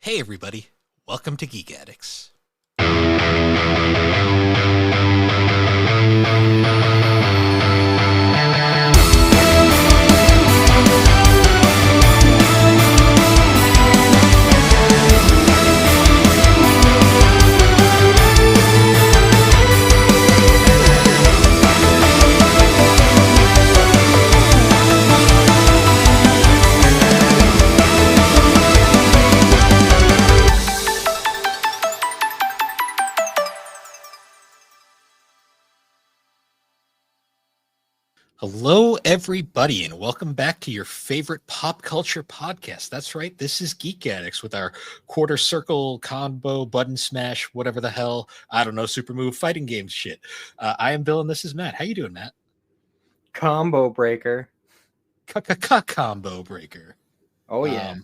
Hey everybody, welcome to Geek Addicts. Hello everybody and welcome back to your favorite pop culture podcast. That's right, this is Geek Addicts with our quarter circle combo button smash whatever the hell, I don't know, super move fighting games shit. I am Bill and this is Matt. How you doing, Matt? Combo breaker. Combo breaker. Oh yeah.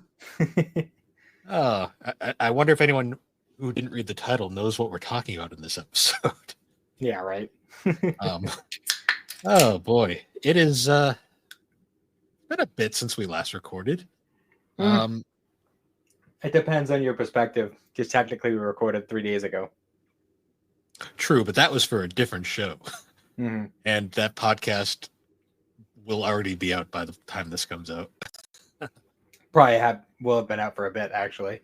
I wonder if anyone who didn't read the title knows what we're talking about in this episode. Yeah, right. Oh boy, it is been a bit since we last recorded. It depends on your perspective, because technically we recorded 3 days ago. True, but that was for a different show. Mm-hmm. And that podcast will already be out by the time this comes out. Will have been out for a bit actually.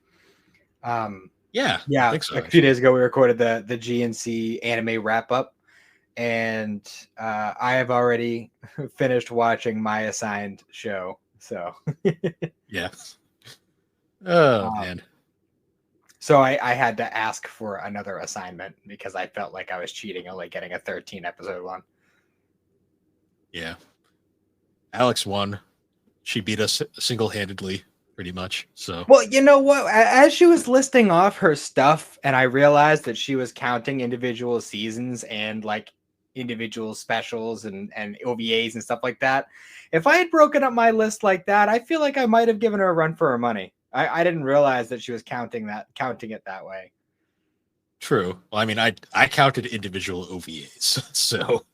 Yeah, I think so, a few days ago we recorded the GNC anime wrap up, and I have already finished watching my assigned show. So yeah. Oh man. So I had to ask for another assignment because I felt like I was cheating, only getting a 13 episode one. Yeah. Alex won. She beat us single-handedly, pretty much. So well, you know what? As she was listing off her stuff, and I realized that she was counting individual seasons and like individual specials and OVAs and stuff like that. If I had broken up my list like that, I feel like I might have given her a run for her money. I didn't realize that she was counting it that way. true. Well, I mean, I counted individual OVAs. So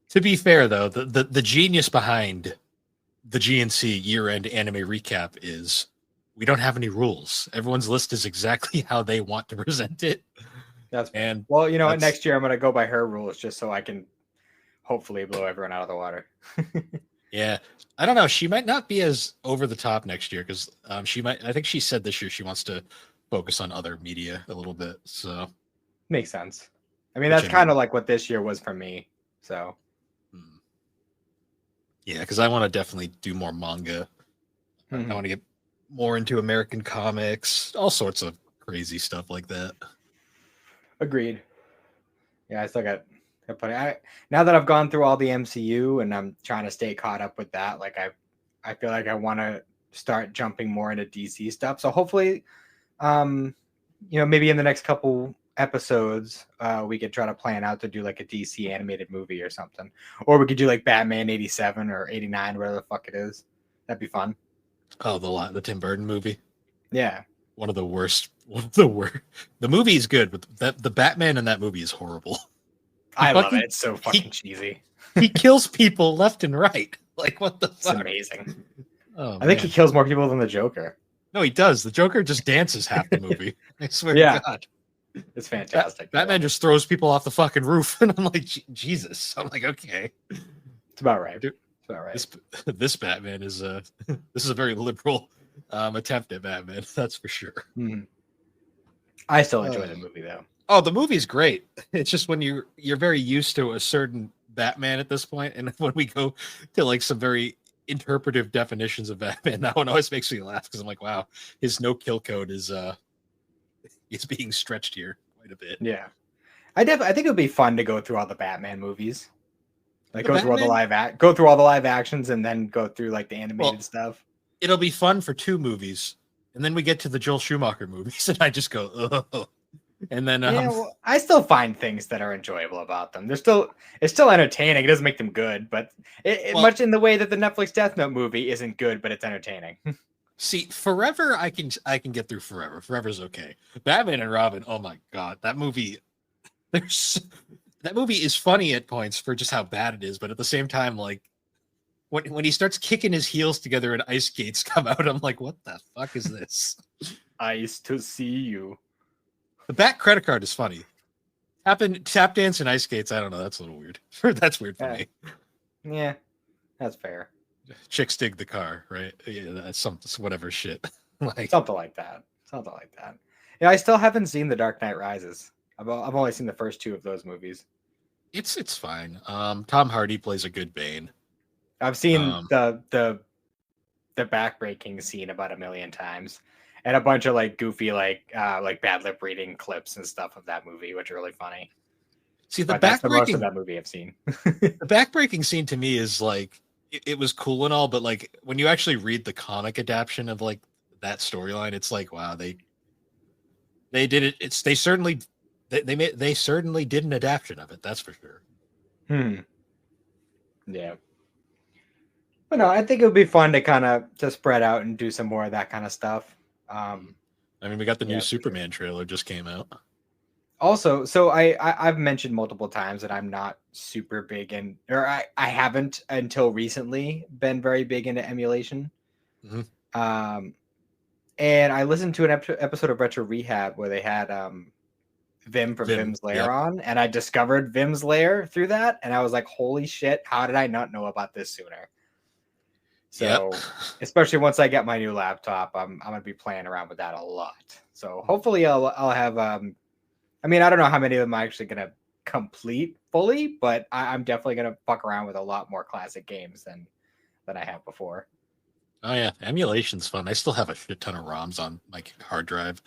to be fair though, the genius behind the GNC year-end anime recap is we don't have any rules. Everyone's list is exactly how they want to present it. Well, you know what? Next year I'm going to go by her rules just so I can hopefully blow everyone out of the water. Yeah, I don't know. She might not be as over the top next year because she might. I think she said this year she wants to focus on other media a little bit. So makes sense. I mean, that's kind of like what this year was for me. So yeah, because I want to definitely do more manga. I want to get more into American comics, all sorts of crazy stuff like that. Agreed. Yeah, I still got plenty. Now that I've gone through all the MCU and I'm trying to stay caught up with that, like I feel like I want to start jumping more into DC stuff. So hopefully, maybe in the next couple episodes, we could try to plan out to do like a DC animated movie or something, or we could do like Batman 87 or 89, whatever the fuck it is. That'd be fun. Oh, the Tim Burton movie. Yeah, one of the worst. The movie is good, but the Batman in that movie is horrible. I love it. It's so fucking cheesy. He kills people left and right. Like, what the fuck? It's amazing. Oh, I think he kills more people than the Joker. No, he does. The Joker just dances half the movie. I swear to God. It's fantastic. Batman just throws people off the fucking roof, and I'm like, Jesus. I'm like, okay. It's about right. It's about right. This Batman is this is a very liberal attempt at Batman. That's for sure. I still enjoy the movie though. Oh, the movie's great. It's just when you're very used to a certain Batman at this point, and when we go to like some very interpretive definitions of Batman, that one always makes me laugh because I'm like, wow, his no kill code is being stretched here quite a bit. Yeah, I think it would be fun to go through all the Batman movies, like go through all the live actions, and then go through like the animated stuff. It'll be fun for 2 movies, and then we get to the Joel Schumacher movies, and I just go, ugh. And then I still find things that are enjoyable about them. It's still entertaining. It doesn't make them good, but much in the way that the Netflix Death Note movie isn't good, but it's entertaining. See, Forever, I can get through Forever. Forever's okay. Batman and Robin, oh my god, that movie is funny at points for just how bad it is, but at the same time, like when he starts kicking his heels together and ice skates come out, I'm like, what the fuck is this? Ice to see you. The back credit card is funny. Tap dance and ice skates. I don't know. That's a little weird. That's weird for me. Yeah, that's fair. Chicks dig the car, right? Yeah, that's some whatever shit. Like Something like that. Something like that. Yeah, I still haven't seen The Dark Knight Rises. I've only seen the first two of those movies. it's fine. Tom Hardy plays a good Bane. I've seen the backbreaking scene about 1,000,000 times, and a bunch of like goofy like bad lip reading clips and stuff of that movie, which are really funny. See, That's the most of that movie I've seen. The backbreaking scene to me is like it was cool and all, but like when you actually read the comic adaptation of like that storyline, it's like wow, they did it. They certainly did an adaptation of it. That's for sure. Yeah. But no, I think it would be fun to kind of to spread out and do some more of that kind of stuff. I mean, we got the new Superman trailer just came out. Also, so I've mentioned multiple times that I'm not super big in, or I haven't until recently been very big into emulation. Mm-hmm. And I listened to an episode of Retro Rehab where they had Vim from Vim's Lair on, and I discovered Vim's Lair through that, and I was like, holy shit, how did I not know about this sooner? So, especially once I get my new laptop, I'm gonna be playing around with that a lot. So hopefully I'll have I mean, I don't know how many of them I'm actually gonna complete fully, but I'm definitely gonna fuck around with a lot more classic games than I have before. Oh yeah, emulation's fun. I still have a shit ton of ROMs on my hard drive.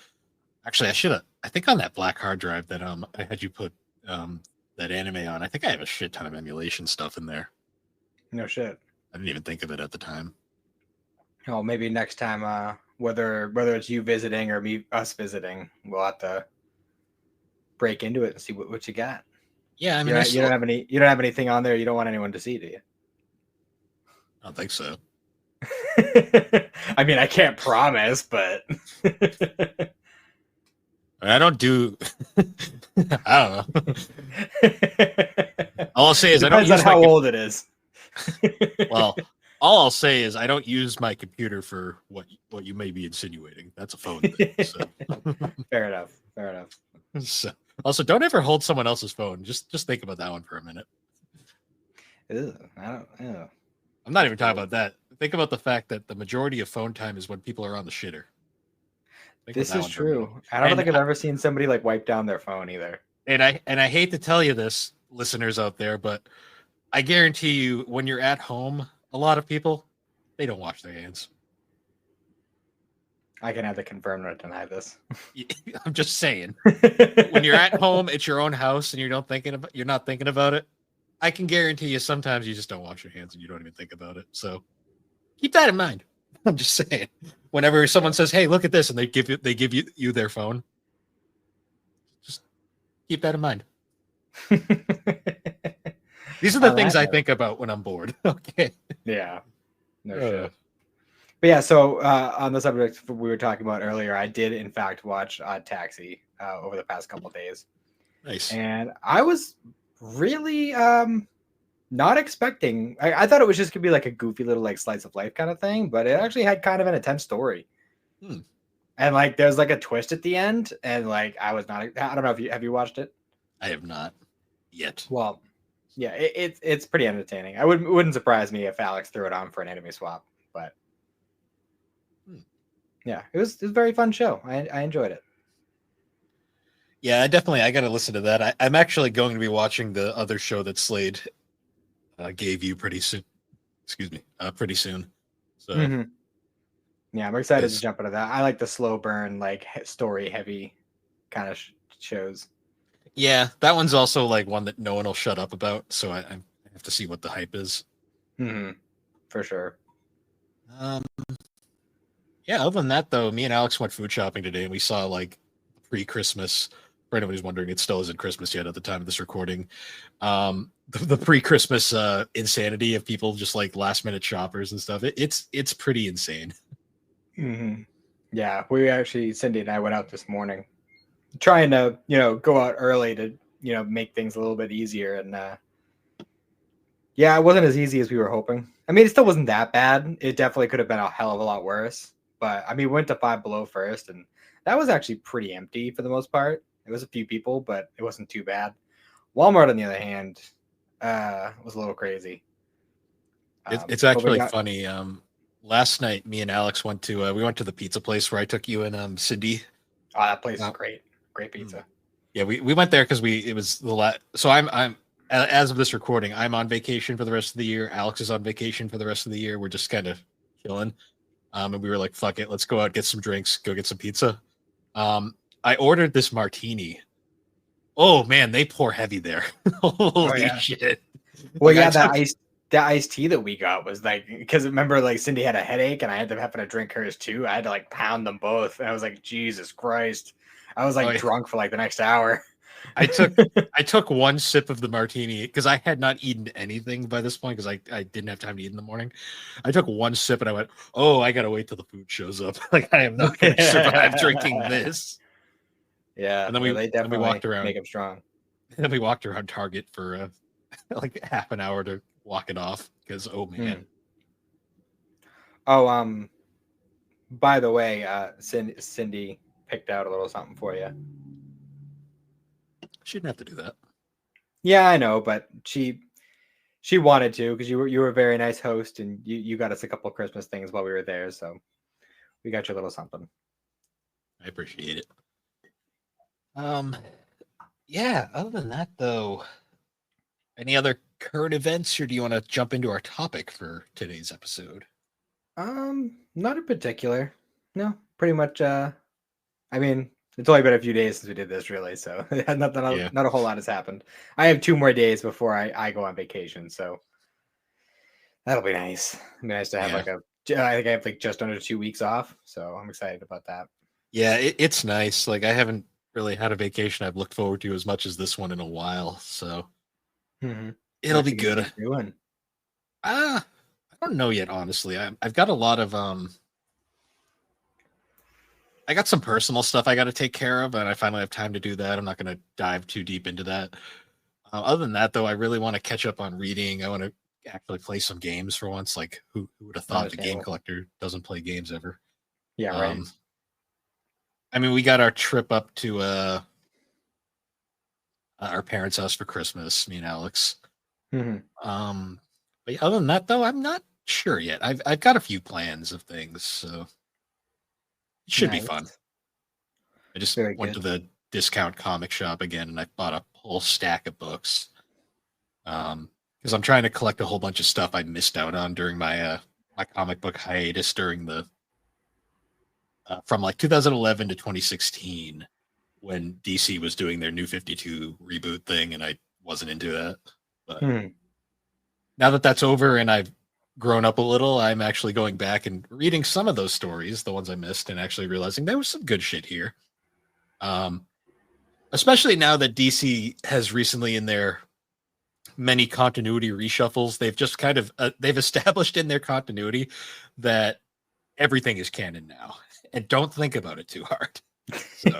Actually, I think on that black hard drive that I had you put that anime on, I think I have a shit ton of emulation stuff in there. No shit. I didn't even think of it at the time. Oh, maybe next time, whether it's you visiting or us visiting, we'll have to break into it and see what you got. Yeah, I mean, you don't have anything on there you don't want anyone to see, do you? I don't think so. I mean, I can't promise, but I don't do. I don't know. All I'll say is depends on how old it is. Well, all I'll say is I don't use my computer for what you may be insinuating. That's a phone thing. So. Fair enough. So, also, don't ever hold someone else's phone. Just think about that one for a minute. Ew, I'm not even talking about that. Think about the fact that the majority of phone time is when people are on the shitter. This is true. I don't think I've ever seen somebody like wipe down their phone either. And I hate to tell you this, listeners out there, but I guarantee you, when you're at home, a lot of people, they don't wash their hands. I can either confirm or deny this. I'm just saying. When you're at home, it's your own house, and you're not thinking about it. I can guarantee you, sometimes you just don't wash your hands, and you don't even think about it. So keep that in mind. I'm just saying. Whenever someone says, "Hey, look at this," and they give you their phone, just keep that in mind. These are the things I think about when I'm bored. Okay. Yeah. No shit. But yeah, so on the subject we were talking about earlier, I did in fact watch Taxi over the past couple of days. Nice. And I was really not expecting. I thought it was just gonna be like a goofy little like slice of life kind of thing, but it actually had kind of an intense story. And like there's like a twist at the end, and like I was not. I don't know if have you watched it? I have not yet. Well, yeah, it's pretty entertaining. It wouldn't surprise me if Alex threw it on for an enemy swap, but yeah, it was a very fun show. I enjoyed it. Yeah, I got to listen to that. I'm actually going to be watching the other show that Slade gave you pretty soon. Excuse me, pretty soon. So yeah, I'm excited to jump into that. I like the slow burn, like story heavy kind of shows. Yeah, that one's also like one that no one will shut up about. So I have to see what the hype is. For sure. Yeah, other than that, though, me and Alex went food shopping today, and we saw like pre-Christmas. For anyone who's wondering, it still isn't Christmas yet at the time of this recording. The pre-Christmas insanity of people just like last-minute shoppers and stuff. It's pretty insane. Yeah, we actually, Cindy and I went out this morning, trying to go out early to make things a little bit easier, and Yeah, it wasn't as easy as we were hoping. I mean, it still wasn't that bad. It definitely could have been a hell of a lot worse. But I mean, we went to Five Below first, and that was actually pretty empty for the most part. It was a few people, but it wasn't too bad. Walmart, on the other hand, was a little crazy. It's But we actually got funny. Last night, me and Alex went to we went to the pizza place where I took you and Cindy. that place is Uh, great, great mm. pizza. Yeah, we went there because it was the last. So as of this recording, I'm on vacation for the rest of the year. Alex is on vacation for the rest of the year. We're just kind of chilling. And we were like, fuck it, let's go out, get some drinks, go get some pizza. Um, I ordered this martini. Oh man, they pour heavy there. Oh Holy yeah. shit. Well, Like I yeah, took that iced tea that we got was like, because remember, like Cindy had a headache and I had to having to drink hers too. I had to like pound them both. And I was like, Jesus Christ. I was oh, like yeah. drunk for like the next hour. I took I took one sip of the martini because I had not eaten anything by this point because I didn't have time to eat in the morning. I took one sip and I went, oh, I gotta wait till the food shows up. Like I am not gonna survive drinking this. Yeah, And then yeah, we they then we walked definitely around make them strong. then we walked around Target for like half an hour to walk it off because oh man, Hmm. Oh, by the way, Cindy picked out a little something for you. shouldn't have to do that. Yeah, I know, but she wanted to because you were a very nice host and you got us a couple of Christmas things while we were there, so we got you a little something. I appreciate it. Um, yeah. Other than that, though, any other current events, or do you want to jump into our topic for today's episode? Not in particular. No, pretty much. I mean, it's only been a few days since we did this, really, so Yeah, not a whole lot has happened. I have 2 more days before I go on vacation, so that'll be nice. It'll be nice to have yeah, like I think I have like just under 2 weeks off, so I'm excited about that. yeah. It's nice. Like I haven't really had a vacation I've looked forward to as much as this one in a while, so Mm-hmm. it'll What be you gonna good. be doing? I don't know yet, honestly. I've got a lot of I got some personal stuff I got to take care of, and I finally have time to do that. I'm not going to dive too deep into that. Other than that, though, I really want to catch up on reading. I want to actually play some games for once. Like, who would have thought the game Understandable. collector doesn't play games ever? Yeah, right. Um, I mean, we got our trip up to our parents' house for Christmas, me and Alex. Mm-hmm. Um, but yeah, other than that, though, I'm not sure yet. I've got a few plans of things, so it should be fun. Nice. I just Very went to good. the discount comic shop again, and I bought a whole stack of books. Because I'm trying to collect a whole bunch of stuff I missed out on during my comic book hiatus during the from like 2011 to 2016 when DC was doing their New 52 reboot thing, and I wasn't into that. But Hmm. now that that's over and I've grown up a little, I'm actually going back and reading some of those stories, the ones I missed, and actually realizing there was some good shit here. Um, Especially now that DC has recently in their many continuity reshuffles, they've just kind of they've established in their continuity that everything is canon now, and don't think about it too hard. So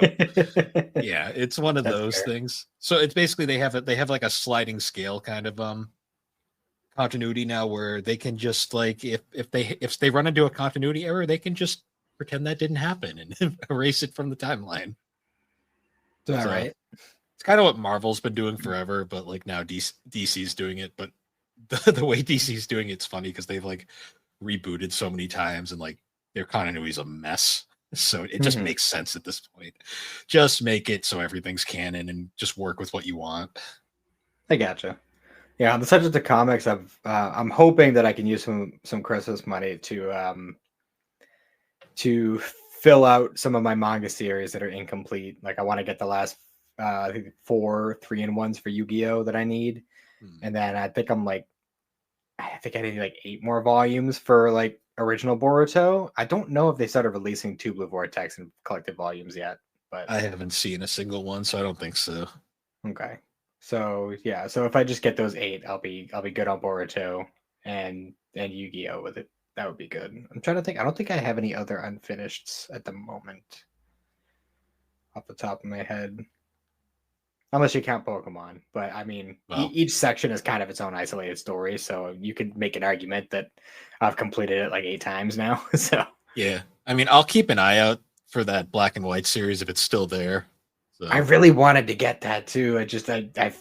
yeah, it's one of That's those fair. things. So it's basically they have like a sliding scale kind of continuity now where they can just like if they run into a continuity error, they can just pretend that didn't happen and erase it from the timeline. Is that So right? it's kind of what Marvel's been doing forever, but like now DC's doing it. But the way DC's doing it's funny because they've like rebooted so many times and like their continuity's a mess. So it just Mm-hmm. makes sense at this point. Just make it so everything's canon and just work with what you want. I gotcha. Yeah, on the subject of comics, I'm hoping that I can use some Christmas money to fill out some of my manga series that are incomplete. Like I want to get the last I think 4 3-in-1s for Yu-Gi-Oh that I need, Hmm. and then I think I need like 8 more volumes for like original Boruto. I don't know if they started releasing Two Blue Vortex and collected volumes yet, but I haven't seen a single one, so I don't think so. okay. So yeah, so if I just get those 8, I'll be good on Boruto and Yu-Gi-Oh with it. That would be good. I'm trying to think. I don't think I have any other unfinished at the moment off the top of my head. unless you count Pokemon. But I mean, Well, each section is kind of its own isolated story, so you could make an argument that I've completed it like 8 times now. So yeah. I mean, I'll keep an eye out for that Black and White series if it's still there. I So really wanted to get that too. I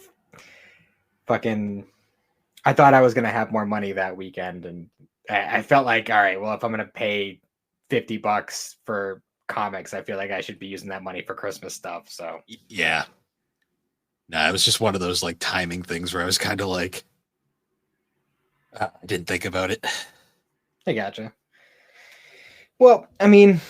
fucking I thought I was gonna have more money that weekend, and I felt like, all right, well, if I'm gonna pay $50 for comics, I feel like I should be using that money for Christmas stuff. So yeah. Nah, it was just one of those like timing things where I was kind of like, I didn't think about it. I gotcha. Well, I mean,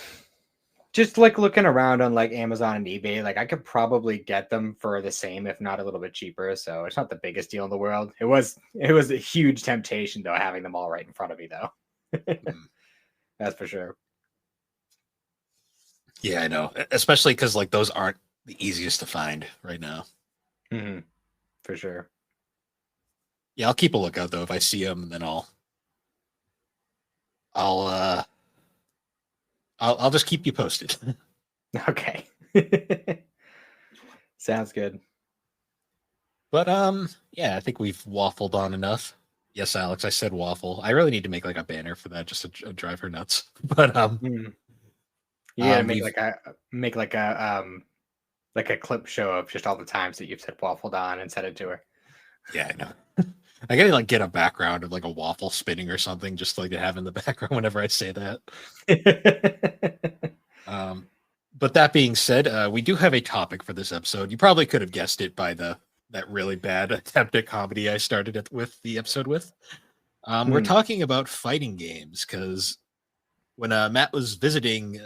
just like looking around on like Amazon and eBay, like I could probably get them for the same, if not a little bit cheaper. So it's not the biggest deal in the world. It was a huge temptation though, having them all right in front of me though. Mm. That's for sure. Yeah, I know. Especially because like those aren't the easiest to find right now. Hmm. For sure. Yeah, I'll keep a lookout though. If I see them, then I'll uh I'll just keep you posted. Okay. Sounds good. But yeah, I think we've waffled on enough. Yes, Alex, I said waffle. I really need to make like a banner for that just to drive her nuts. But Mm. You gotta we've make like a clip show of just all the times that you've said waffled on and send it to her. yeah, I know. I gotta like get a background of like a waffle spinning or something just like to have in the background whenever I say that. Um, but that being said, we do have a topic for this episode. You probably could have guessed it by the that really bad attempt at comedy I started it with the episode with. We're Hmm. talking about fighting games because when Matt was visiting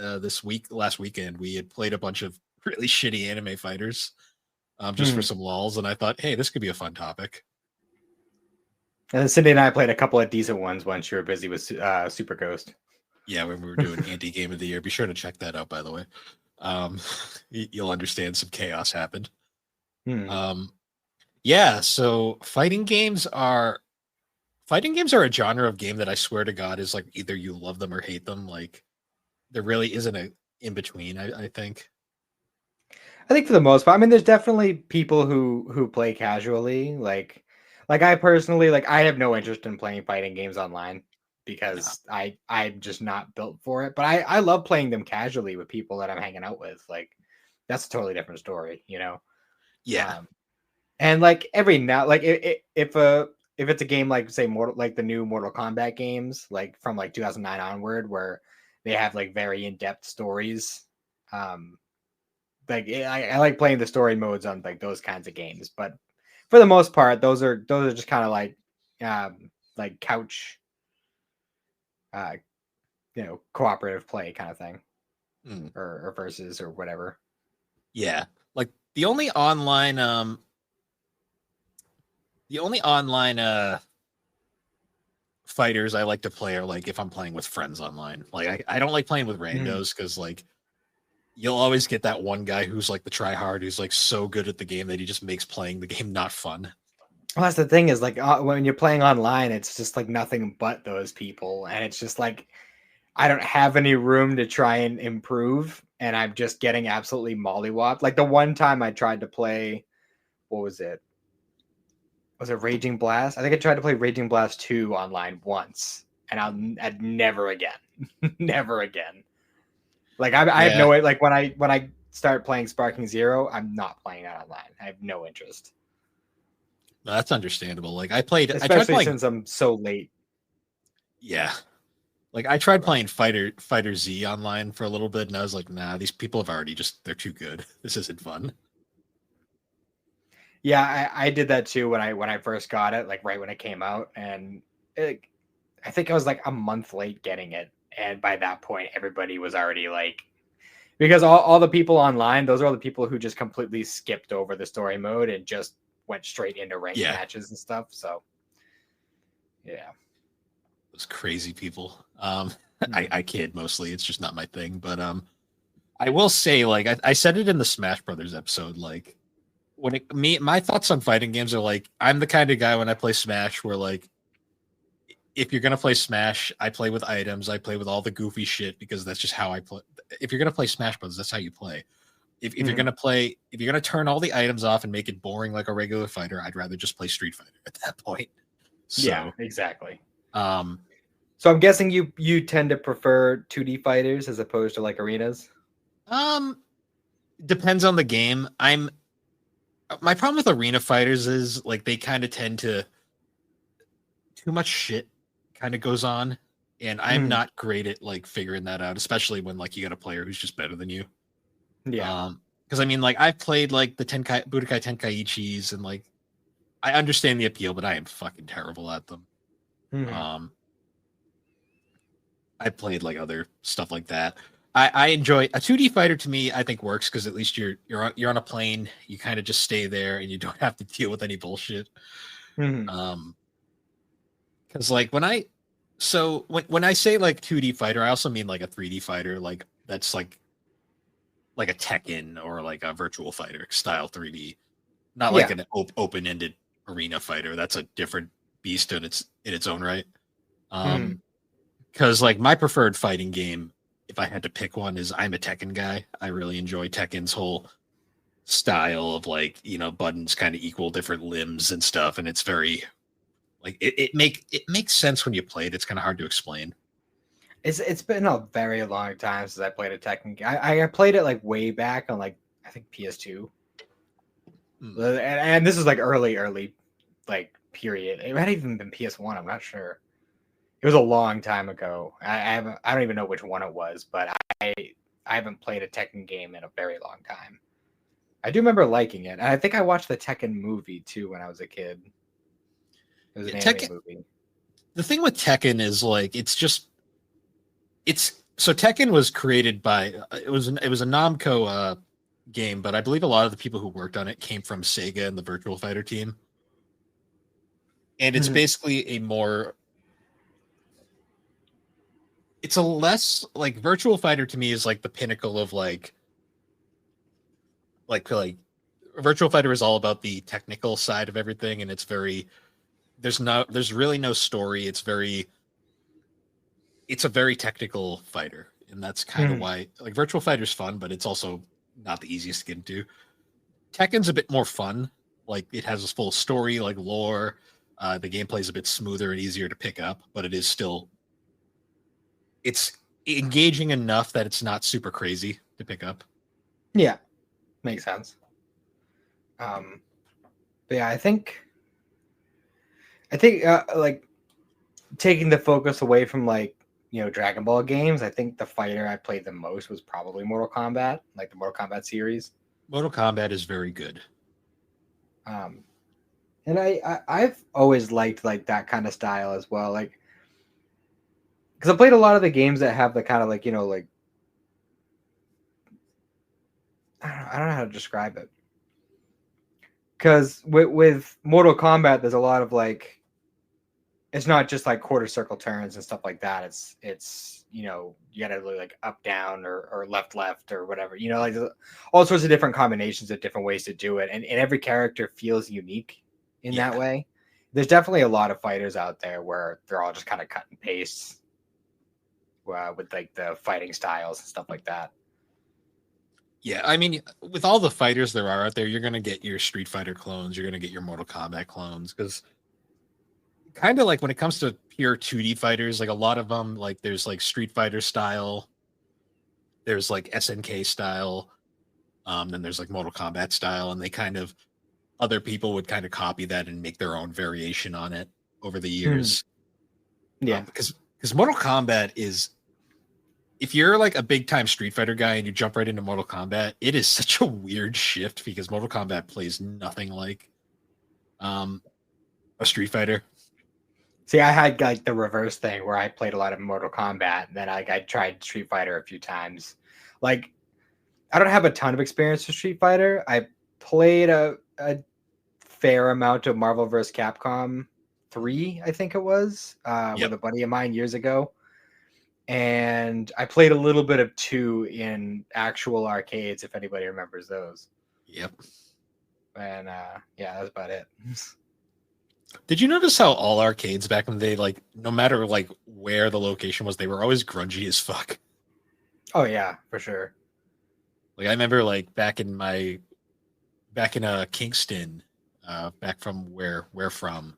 last weekend, we had played a bunch of really shitty anime fighters just for Hmm. some lulls, and I thought, hey, this could be a fun topic. And then Cindy and I played a couple of decent ones once you were busy with Super Ghost. Yeah, when we were doing anti game of the year, be sure to check that out. By the way, um, you'll understand some chaos happened. Hmm. Um, yeah, so fighting games are a genre of game that I swear to God is like either you love them or hate them. Like there really isn't a in between. I think. I think for the most part, I mean, there's definitely people who play casually. Like I personally, like I have no interest in playing fighting games online No. because I'm just not built for it. But I love playing them casually with people that I'm hanging out with. Like that's a totally different story, you know. Yeah. Um, and like every now, like if it's a game like say Mortal, like the new Mortal Kombat games, like from like 2009 onward, where they have like very in depth stories. Um, like I like playing the story modes on like those kinds of games, but for the most part, those are just kind of like couch, uh, cooperative play kind of thing, Mm, or versus or whatever. yeah. Like the only online fighters I like to play are like if I'm playing with friends online. Like I don't like playing with Mhm. randos because like you'll always get that one guy who's like the tryhard who's like so good at the game that he just makes playing the game not fun. Well, that's the thing is like when you're playing online, it's just like nothing but those people, and it's just like I don't have any room to try and improve, and I'm just getting absolutely mollywopped. Like the one time I tried to play, what was it? Was it Raging Blast? I think I tried to play Raging Blast 2 online once, and I'd never again, never again. Like I have Yeah, no like when I start playing Sparking Zero, I'm not playing that online. I have no interest, that's understandable. Like I tried especially playing, since I'm so late. yeah, like I tried playing Fighter Z online for a little bit, and I was like, nah, these people have already just they're too good. This isn't fun. Yeah, I did that too when I first got it, like right when it came out, and it, I think I was like a month late getting it, and by that point, everybody was already like, because all the people online, those are all the people who just completely skipped over the story mode and just went straight into ranked Yeah, matches and stuff. So yeah. those crazy people. Hmm. I kid mostly. It's just not my thing. But I will say, like I said it in the Smash Brothers episode, like my thoughts on fighting games are like I'm the kind of guy when I play Smash where like if you're gonna play Smash, I play with items, I play with all the goofy shit because that's just how I play. If you're gonna play Smash Brothers, that's how you play. If you're gonna play, if you're gonna turn all the items off and make it boring like a regular fighter, I'd rather just play Street Fighter at that point. Yeah, So, exactly. um, So I'm guessing you tend to prefer 2D fighters as opposed to like arenas. um, depends on the game. My problem with arena fighters is like they kind of tend to too much shit kind of goes on, and I'm Mhm. not great at like figuring that out, especially when like you got a player who's just better than you. Yeah. Because I mean, like I've played like the Tenkai Budokai Tenkaichis, and like I understand the appeal, but I am fucking terrible at them. Mhm. Um, I played like other stuff like that. I enjoy a 2D fighter. To me, I think works because at least you're on a plane. You kind of just stay there and you don't have to deal with any bullshit. Mhm. Um, because like when I say like 2D fighter, I also mean like a 3D fighter, like that's like a Tekken or like a Virtual Fighter style 3D, not like Yeah. an open-ended arena fighter. That's a different beast in its own right. Mhm. Because like my preferred fighting game, if I had to pick one, is I'm a Tekken guy. I really enjoy Tekken's whole style of like buttons kind of equal different limbs and stuff, and it's very like it makes sense when you play it. It's kind of hard to explain. It's been a very long time since I played a Tekken game. I played it like way back on like I think PS2. Hmm. And this is like early like period. It might have even been PS1. I'm not sure. It was a long time ago. I don't even know which one it was, but I haven't played a Tekken game in a very long time. I do remember liking it, and I think I watched the Tekken movie too when I was a kid. It was Yeah, an anime Tekken. movie. The thing with Tekken is like it's so Tekken was created by it was a Namco game, but I believe a lot of the people who worked on it came from Sega and the Virtual Fighter team. And it's Mhm. basically it's a less like Virtual Fighter to me is like the pinnacle of like Virtual Fighter is all about the technical side of everything, and it's very there's really no story. It's a very technical fighter, and that's kind of Mhm. why like Virtual Fighter's fun, but it's also not the easiest to get into. Tekken's a bit more fun. Like it has a full story, like lore. The gameplay is a bit smoother and easier to pick up, but it is still it's engaging enough that it's not super crazy to pick up. Yeah, makes sense. Um, but yeah, I think like taking the focus away from like Dragon Ball games, I think the fighter I played the most was probably Mortal Kombat, like the Mortal Kombat series. Mortal Kombat is very good. Um, and I've always liked like that kind of style as well, like because I played a lot of the games that have the kind of like like I don't know how to describe it. Because with Mortal Kombat, there's a lot of like it's not just like quarter circle turns and stuff like that. It's you gotta really like up down or left or whatever. Like all sorts of different combinations of different ways to do it, and every character feels unique in that Yeah. way. There's definitely a lot of fighters out there where they're all just kind of cut and paste with like the fighting styles and stuff like that. Yeah, I mean, with all the fighters there are out there, you're gonna get your Street Fighter clones, you're gonna get your Mortal Kombat clones, because kind of like when it comes to pure 2D fighters, like a lot of them, like there's like Street Fighter style, there's like SNK style, then there's like Mortal Kombat style, and they kind of other people would kind of copy that and make their own variation on it over the Mhm. years. Yeah. Because Mortal Kombat is if you're like a big time Street Fighter guy and you jump right into Mortal Kombat, it is such a weird shift because Mortal Kombat plays nothing like um a Street Fighter. See, I had like the reverse thing where I played a lot of Mortal Kombat, and then I tried Street Fighter a few times. Like, I don't have a ton of experience with Street Fighter. I played a fair amount of Marvel vs. Capcom 3, I think it was, with Yep. a buddy of mine years ago. And I played a little bit of 2 in actual arcades, if anybody remembers those. Yep. And yeah, that's about it. Did you notice how all arcades back in the day, like no matter like where the location was, they were always grungy as fuck? Oh, yeah, for sure. Like I remember like back in Kingston, back from where we're from,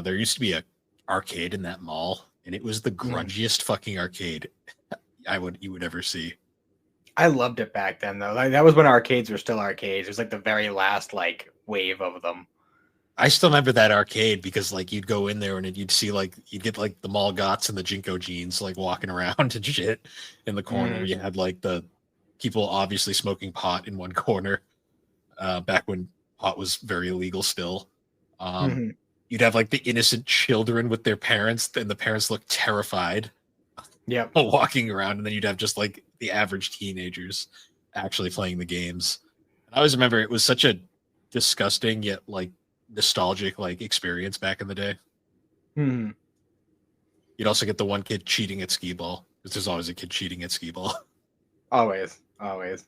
there used to be a arcade in that mall, and it was the Mhm. grungiest fucking arcade you would ever see. I loved it back then though. Like, that was when arcades were still arcades. It was like the very last like wave of them. I still remember that arcade because like you'd go in there and you'd see like you'd get like the mall gots and the Jinko jeans like walking around and shit in the corner. Mhm. You had like the people obviously smoking pot in one corner, back when pot was very illegal still. Um, Mhm. you'd have like the innocent children with their parents, and the parents looked terrified Yep. walking around, and then you'd have just like the average teenagers actually playing the games. And I always remember it was such a disgusting yet like nostalgic like experience back in the day. Mhm. You'd also get the one kid cheating at skee ball because there's always a kid cheating at skee ball. Always. Always.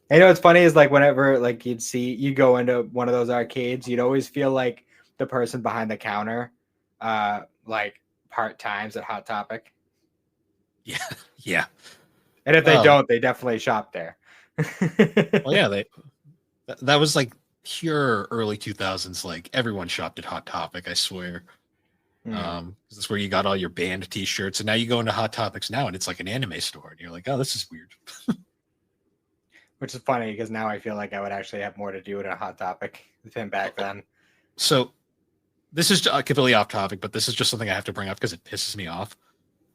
And you know what's funny is like whenever like you go into one of those arcades, you'd always feel like the person behind the counter, like part times at Hot Topic. Yeah, yeah. And if they Oh, don't, they definitely shop there. well, yeah. That was like pure early 2000s. Like everyone shopped at Hot Topic. I swear. Hmm. 'Cause that's where you got all your band T-shirts, and now you go into Hot Topics now, and it's like an anime store, and you're like, oh, this is weird. Which is funny because now I feel like I would actually have more to do in a Hot Topic than back then. So this is completely off topic, but this is just something I have to bring up because it pisses me off.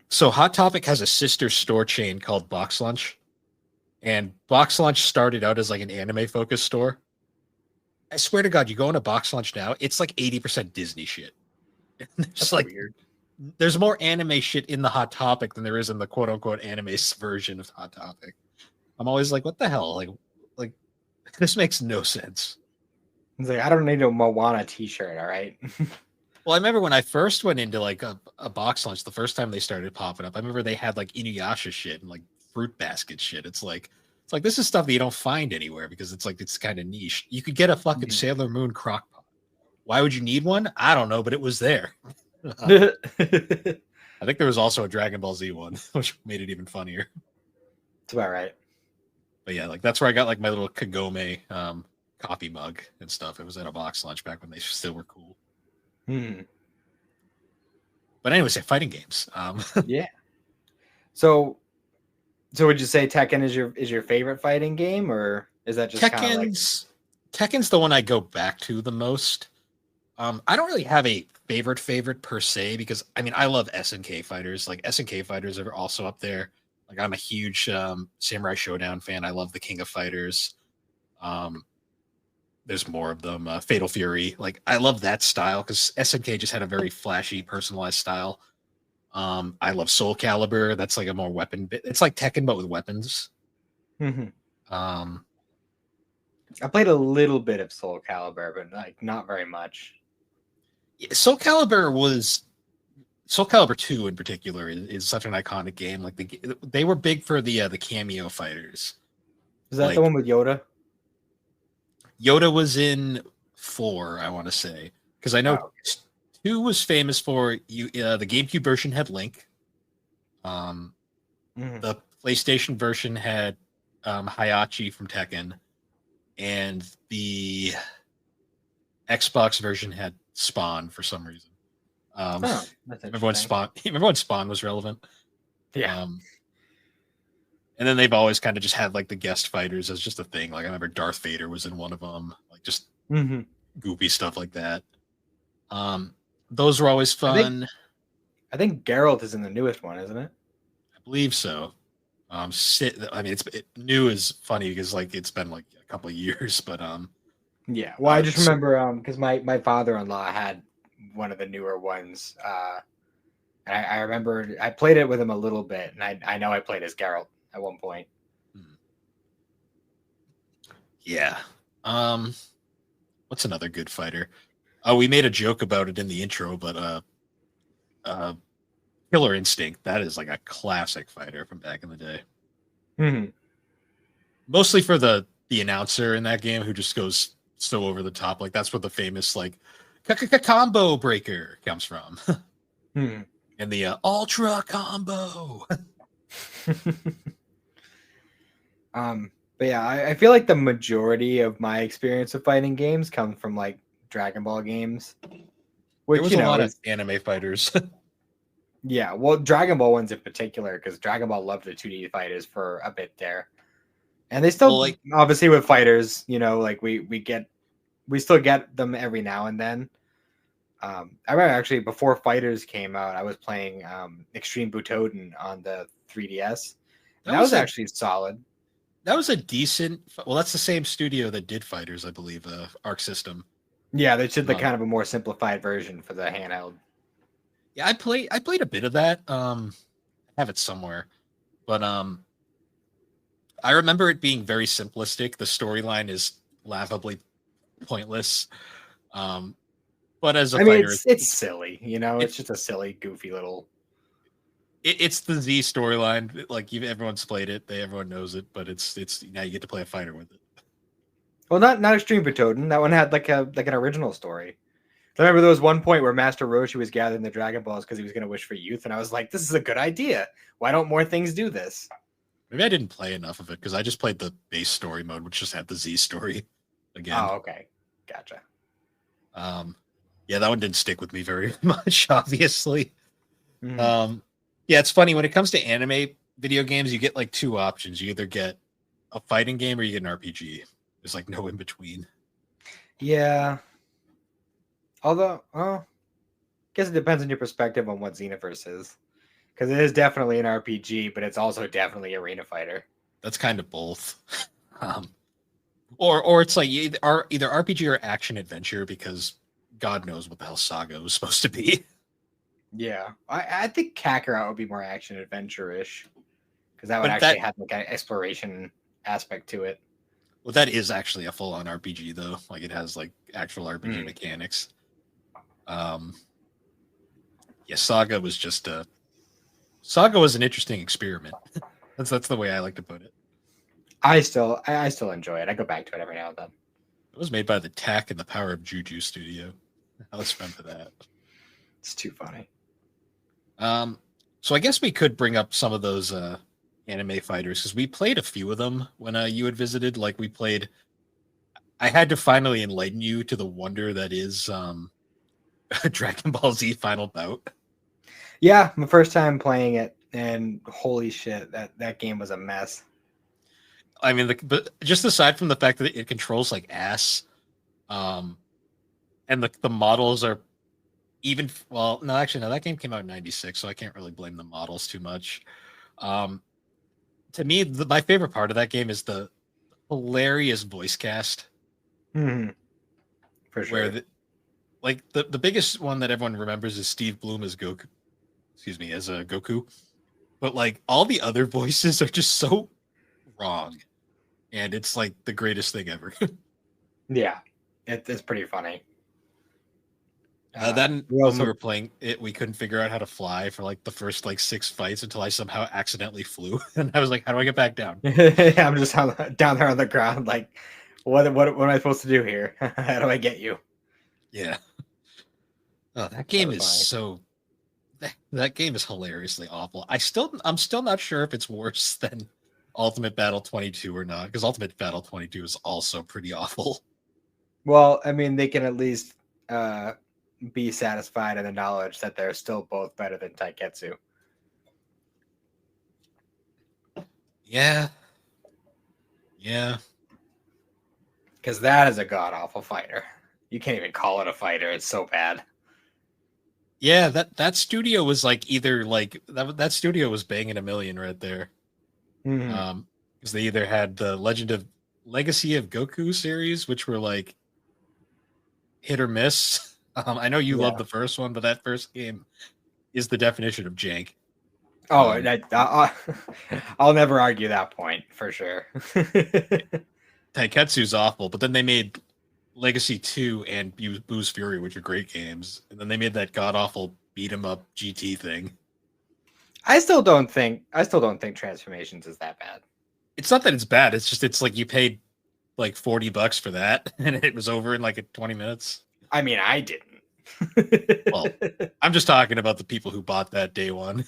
So Hot Topic has a sister store chain called Box Lunch, and Box Lunch started out as like an anime focused store. I swear to God, you go into Box Lunch now, it's like 80% Disney shit. There's That's like weird. there's more anime shit in the Hot Topic than there is in the quote unquote anime version of Hot Topic. I'm always like, what the hell? Like this makes no sense. It's like I don't need a Moana T-shirt. All right. Well, I remember when I first went into like a box lunch the first time they started popping up. I remember they had like Inuyasha shit and like fruit basket shit. It's like this is stuff that you don't find anywhere because it's kind of niche. You could get a fucking Mhm. Sailor Moon crock pot. Why would you need one? I don't know, but it was there. It's I think there was also a Dragon Ball Z one, which made it even funnier. about right. But yeah, like that's where I got like my little Kagome coffee mug and stuff. It was at a box lunch back when they still were cool. Hmm. But anyways, yeah, fighting games. Yeah. So, so would you say Tekken is your favorite fighting game, or is that just kind of like? Tekken's the one I go back to the most. I don't really have a favorite per se because I mean I love SNK fighters. Like SNK fighters are also up there. Like I'm a huge Samurai Showdown fan. I love the King of Fighters. Um, there's more of them. Fatal Fury. Like I love that style because SNK just had a very flashy, personalized style. I love Soul Calibur. That's like a more weapon. It's like Tekken but with weapons. Mhm. Um, I played a little bit of Soul Calibur, but like not very much. Soul Calibur was Soul Calibur 2 in particular is such an iconic game. Like they were big for the cameo fighters. Is that the Like one with Yoda? Yoda was in 4, I want to say, because I know Oh. 2 was famous for you. The GameCube version had Link. Um, Mhm. the PlayStation version had Hayachi from Tekken, and the Xbox version had Spawn for some reason. Oh, that's Remember when interesting. Spawn? Remember when Spawn was relevant? Yeah. Um, and then they've always kind of just had like the guest fighters as just a thing. Like I remember Darth Vader was in one of them, like just Hmm. goopy stuff like that. Um, those were always I think fun. I think Geralt is in the newest one, isn't it? I believe so. I mean, new is funny because like it's been like a couple of years, but Yeah. Well, I just so, remember because my father-in-law had one of the newer ones. And I remember I played it with him a little bit, and I know I played as Geralt at one point. hmm, yeah. Um, what's another good fighter? Oh, we made a joke about it in the intro, but uh, Killer Instinct. That is like a classic fighter from back in the day. Hmm. Mostly for the announcer in that game who just goes so over the top. Like that's where the famous like combo breaker comes from, Hmm. and the ultra combo. But yeah, I feel like the majority of my experience with fighting games comes from like Dragon Ball games, There which was a lot of is anime fighters. yeah, well, Dragon Ball ones in particular, because Dragon Ball loved the 2D fighters for a bit there, and they Well, still like obviously with fighters, like we still get them every now and then. I remember actually before Fighters came out, I was playing Extreme Butoden on the 3DS, and that that was was a actually solid. that was a decent. Well, that's the same studio that did Fighters, I believe. Arc System. Yeah, they did the Um, kind of a more simplified version for the handheld. yeah, I played a bit of that. I have it somewhere, but I remember it being very simplistic. The storyline is laughably pointless. Um, but as a I mean, fighter, it's silly, it, it's just a silly, goofy little. it's the Z storyline. Like everyone's played it, everyone knows it, but it's now you get to play a fighter with it. Well, not Extreme Butoden. That one had like an original story. I remember there was one point where Master Roshi was gathering the Dragon Balls because he was going to wish for youth, and I was like, "This is a good idea. Why don't more things do this?" Maybe I didn't play enough of it because I just played the base story mode, which just had the Z story again. Oh, okay, gotcha. Um, yeah, that one didn't stick with me very much, obviously. Mhm. Um, yeah, it's funny when it comes to anime video games, you get like two options. You either get a fighting game or you get an RPG. There's like no in between. Yeah. Although, I guess it depends on your perspective on what Xenoverse is, because it is definitely an RPG, but it's also definitely Arena Fighter. That's kind of both. Um, or it's like either RPG or action adventure because God knows what the hell Saga was supposed to be. Yeah, I think Kakarot would be more action adventure ish, because that would But actually that have like an exploration aspect to it. well, that is actually a full on RPG though. Like it has like actual RPG Mm. mechanics. Um, yeah, Saga was an interesting experiment. That's the way I like to put it. I still enjoy it. I go back to it every now and then. It was made by the Tack and the Power of Juju studio. I was remember that. It's too funny. So I guess we could bring up some of those anime fighters because we played a few of them when you had visited. Like we played. I had to finally enlighten you to the wonder that is Dragon Ball Z Final Bout. Yeah, my first time playing it, and holy shit, that game was a mess. I mean, but just aside from the fact that it controls like ass, um, and the models are even. Well, no, actually, no, that game came out in '96, so I can't really blame the models too much. Um, to me, my favorite part of that game is the hilarious voice cast, Hmm. For where sure. the biggest one that everyone remembers is Steve Bloom as Goku. Excuse me, as a Goku. But like all the other voices are just so wrong, and it's like the greatest thing ever. Yeah, it's pretty funny. Then We when we also were playing it, we couldn't figure out how to fly for like the first like six fights until I somehow accidentally flew, and I was like, "How do I get back down?" I'm just down there on the ground, like, what am I supposed to do here? How do I get you? Yeah. Oh, that That game was is funny. that game is hilariously awful. I'm still not sure if it's worse than Ultimate Battle 22 or not, because Ultimate Battle 22 is also pretty awful. Well, I mean, they can at least uh, be satisfied in the knowledge that they're still both better than Taiketsu. Yeah, yeah, Because that is a god awful fighter. You can't even call it a fighter. It's so bad. yeah. That studio was like either like that studio was banging a million right there. Hmm. Because they either had the Legend of Legacy of Goku series, which were like hit or miss. I know you love Yeah. the first one, but that first game is the definition of jank. Oh, Um, I'll never argue that point for sure. Taiketsu's awful, but then they made Legacy 2 and Boo's Fury, which are great games. And then they made that god awful beat 'em up GT thing. I still don't think Transformations is that bad. It's not that it's bad, it's just it's like you paid like $40 for that and it was over in like 20 minutes. I mean, I didn't. Well, I'm just talking about the people who bought that day one.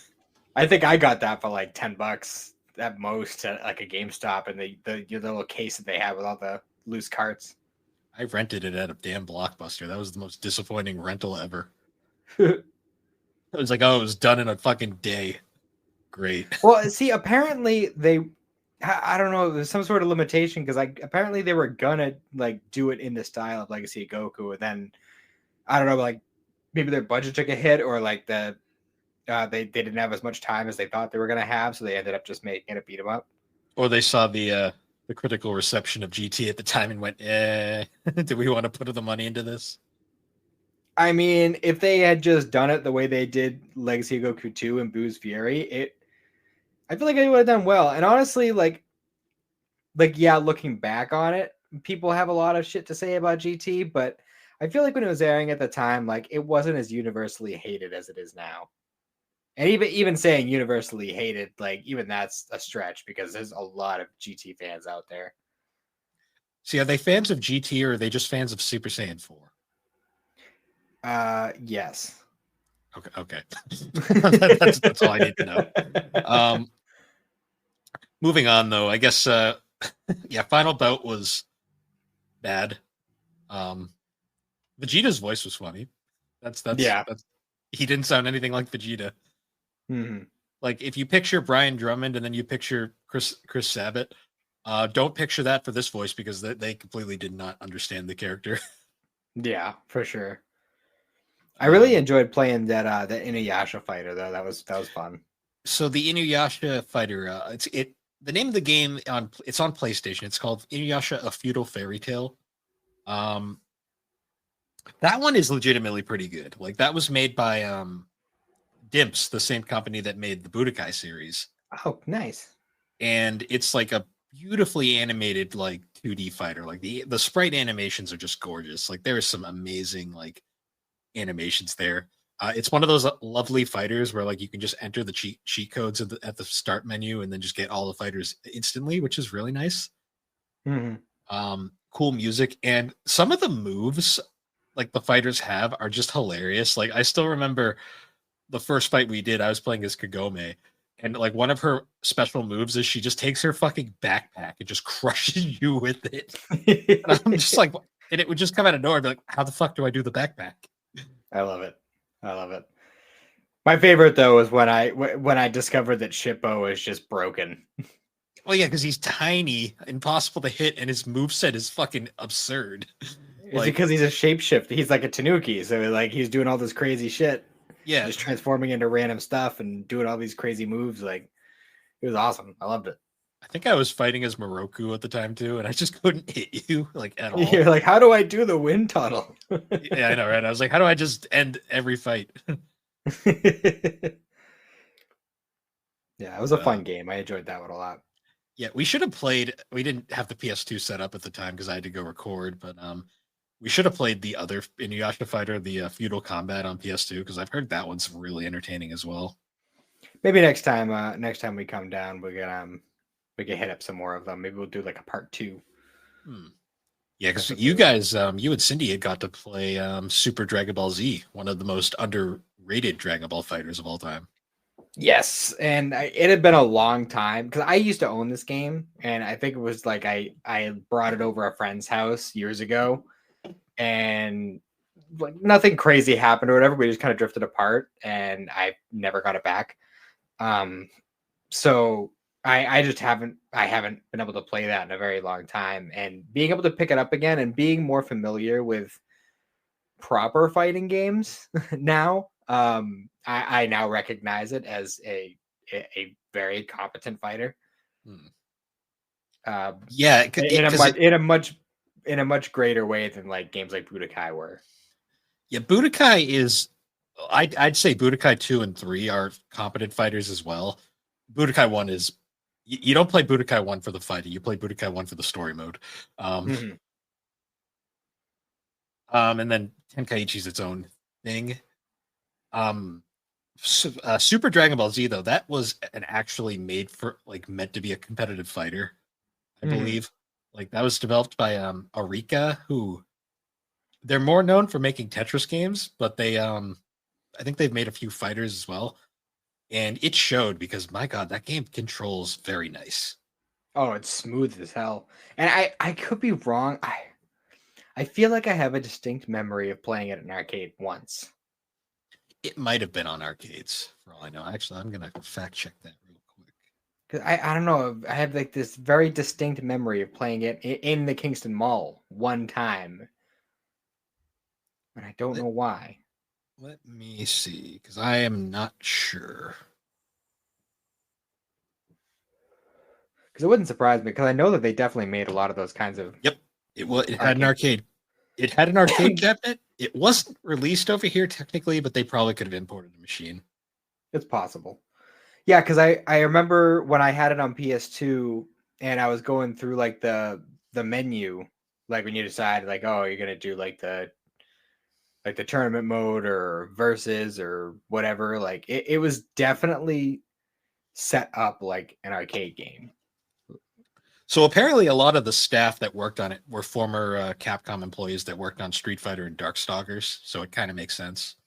I think I got that for like $10 at most at like a GameStop, and the little case that they have with all the loose carts. I rented it at a damn Blockbuster. That was the most disappointing rental ever. It was like, oh, it was done in a fucking day. Great. Well, see, apparently I don't know, there's some sort of limitation because like apparently they were gonna like do it in the style of Legacy of Goku, and then I don't know, like maybe their budget took a hit, or like they didn't have as much time as they thought they were gonna have, so they ended up just making it beat 'em up. Or they saw the critical reception of GT at the time and went, do we want to put the money into this? I mean, if they had just done it the way they did Legacy of Goku 2 and Boo's Fury, I feel like they would have done well. And honestly, yeah, looking back on it, people have a lot of shit to say about GT, but I feel like when it was airing at the time, like it wasn't as universally hated as it is now. And even saying universally hated, like even that's a stretch because there's a lot of GT fans out there. See, are they fans of GT or are they just fans of Super Saiyan 4? Yes. Okay. That's all I need to know. Moving on though, I guess yeah, Final Bout was bad. Vegeta's voice was funny. That's he didn't sound anything like Vegeta. Mm-hmm. Like if you picture Brian Drummond and then you picture Chris Sabat, don't picture that for this voice because they completely did not understand the character. Yeah, for sure. I really enjoyed playing that Inuyasha fighter though. That was fun. So the Inuyasha fighter, the name of the game it's on PlayStation. It's called Inuyasha: A Feudal Fairy Tale. That one is legitimately pretty good. Like that was made by Dimps, the same company that made the Budokai series. Oh, nice. And it's like a beautifully animated like 2D fighter. Like the sprite animations are just gorgeous. Like there is some amazing like animations there. It's one of those lovely fighters where like you can just enter the cheat codes at the start menu and then just get all the fighters instantly, which is really nice. Mm-hmm. Cool music, and some of the moves like the fighters have are just hilarious. Like I still remember the first fight we did. I was playing as Kagome, and like one of her special moves is she just takes her fucking backpack and just crushes you with it. And I'm just like, and it would just come out of nowhere. I'd be like, how the fuck do I do the backpack? I love it. My favorite though is when I discovered that Shippo is just broken. Well, yeah, because he's tiny, impossible to hit, and his moveset is fucking absurd. It's because he's a shapeshifter. He's like a Tanuki, so like he's doing all this crazy shit. Yeah, just transforming into random stuff and doing all these crazy moves. Like it was awesome. I loved it. I think I was fighting as Moroku at the time too, and I just couldn't hit you like at all. You're like, how do I do the wind tunnel? Yeah, I know, right? I was like, how do I just end every fight? Yeah, it was a fun game. I enjoyed that one a lot. Yeah, we should have played. We didn't have the PS2 set up at the time because I had to go record, but we should have played the other Inuyasha fighter, the Feudal Combat on PS2, because I've heard that one's really entertaining as well. Maybe next time we come down, we can hit up some more of them. Maybe we'll do like a part 2. Yeah, because you guys, you and Cindy had got to play Super Dragon Ball Z, one of the most underrated Dragon Ball fighters of all time. Yes, and it had been a long time because I used to own this game, and I think it was like I brought it over a friend's house years ago, and like nothing crazy happened or whatever. We just kind of drifted apart, and I never got it back. So I just haven't been able to play that in a very long time, and being able to pick it up again and being more familiar with proper fighting games now. I now recognize it as a very competent fighter. Yeah, in a much greater way than like games like Budokai were. Yeah, Budokai is. I'd say Budokai 2 and 3 are competent fighters as well. Budokai 1 is. You don't play Budokai 1 for the fighting. You play Budokai 1 for the story mode. And then Tenkaichi's its own thing. Super Dragon Ball Z though, that was an actually made for like meant to be a competitive fighter, I believe. Like that was developed by Arika, who they're more known for making Tetris games, but they I think they've made a few fighters as well. And it showed because my God, that game controls very nice. Oh, it's smooth as hell. And I could be wrong. I feel like I have a distinct memory of playing it in an arcade once. It might have been on arcades for all I know. Actually, I'm gonna fact check that real quick. 'Cause I don't know. I have like this very distinct memory of playing it in the Kingston Mall one time, and I don't Let, know why. let me see, because I am not sure. Because it wouldn't surprise me because I know that they definitely made a lot of those kinds of Yep, it had an arcade. arcade. It had an arcade cabinet. It wasn't released over here technically, but they probably could have imported the machine. It's possible. Yeah, because I remember when I had it on PS2 and I was going through like the menu, like when you decide like, oh, you're gonna do like the tournament mode or versus or whatever, like it was definitely set up like an arcade game. So apparently, a lot of the staff that worked on it were former Capcom employees that worked on Street Fighter and Darkstalkers. So it kind of makes sense.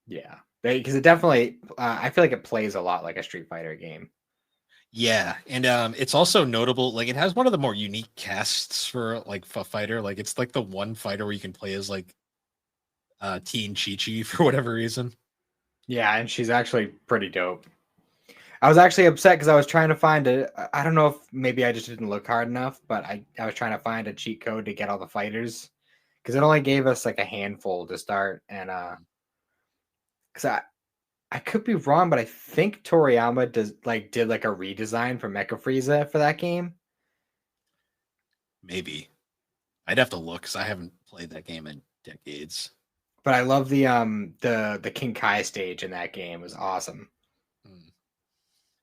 Yeah, because it definitely, I feel like it plays a lot like a Street Fighter game. Yeah, and it's also notable. Like, it has one of the more unique casts for like a fighter. Like, it's like the one fighter where you can play as like Teen Chi Chi for whatever reason. Yeah, and she's actually pretty dope. I was actually upset because I was trying to find a. I don't know if maybe I just didn't look hard enough, but I was trying to find a cheat code to get all the fighters because it only gave us like a handful to start, and because I could be wrong, but I think Toriyama did like a redesign for Mecha Frieza for that game. Maybe I'd have to look because I haven't played that game in decades. But I love the King Kai stage in that game. It was awesome. Hmm.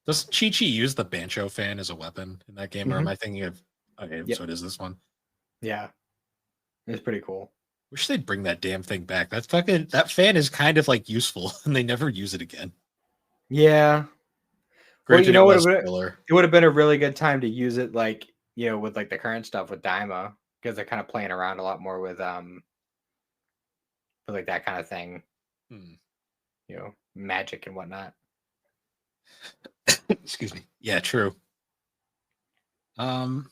Does Chi Chi use the Bancho fan as a weapon in that game, or am Hmm. I thinking of? Okay, Yep. so it is this one. Yeah, it was pretty cool. Wish they'd bring that damn thing back. That fan is kind of like useful, and they never use it again. Yeah. Well, you Granted, it know what? was filler. It would have been a really good time to use it, like with like the current stuff with Daima, because they're kind of playing around a lot more with like that kind of thing, Hmm. magic and whatnot. Excuse me. Yeah, true. Um,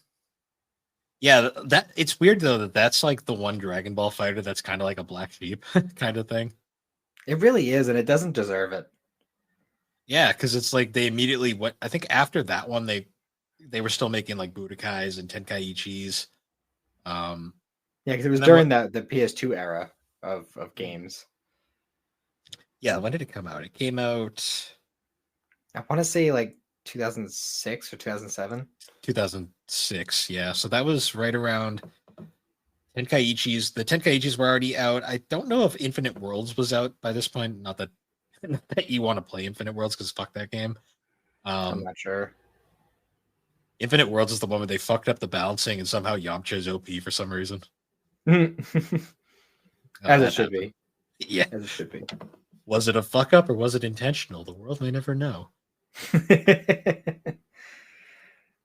yeah, that it's weird though that that's like the one Dragon Ball fighter that's kind of like a black sheep kind of thing. It really is, and it doesn't deserve it. Yeah, because it's like they immediately went. I think after that one, they were still making like Budokais and Tenkaichis. Um, Yeah, because it was and then during what? the PS2 era of games. Yeah, when did it come out? It came out I want to say like 2006 or 2007. 2006. Yeah, so that was right around Tenkaichis. The Tenkaichis were already out. I don't know if Infinite Worlds was out by this point. Not that not that you want to play Infinite Worlds because fuck that game. I'm Um, not sure. Infinite Worlds is the one where they fucked up the balancing and somehow Yamcha's OP for some reason. As it That should happened. be. Yeah. As it should be. Was it a fuck up or was it intentional? The world may never know.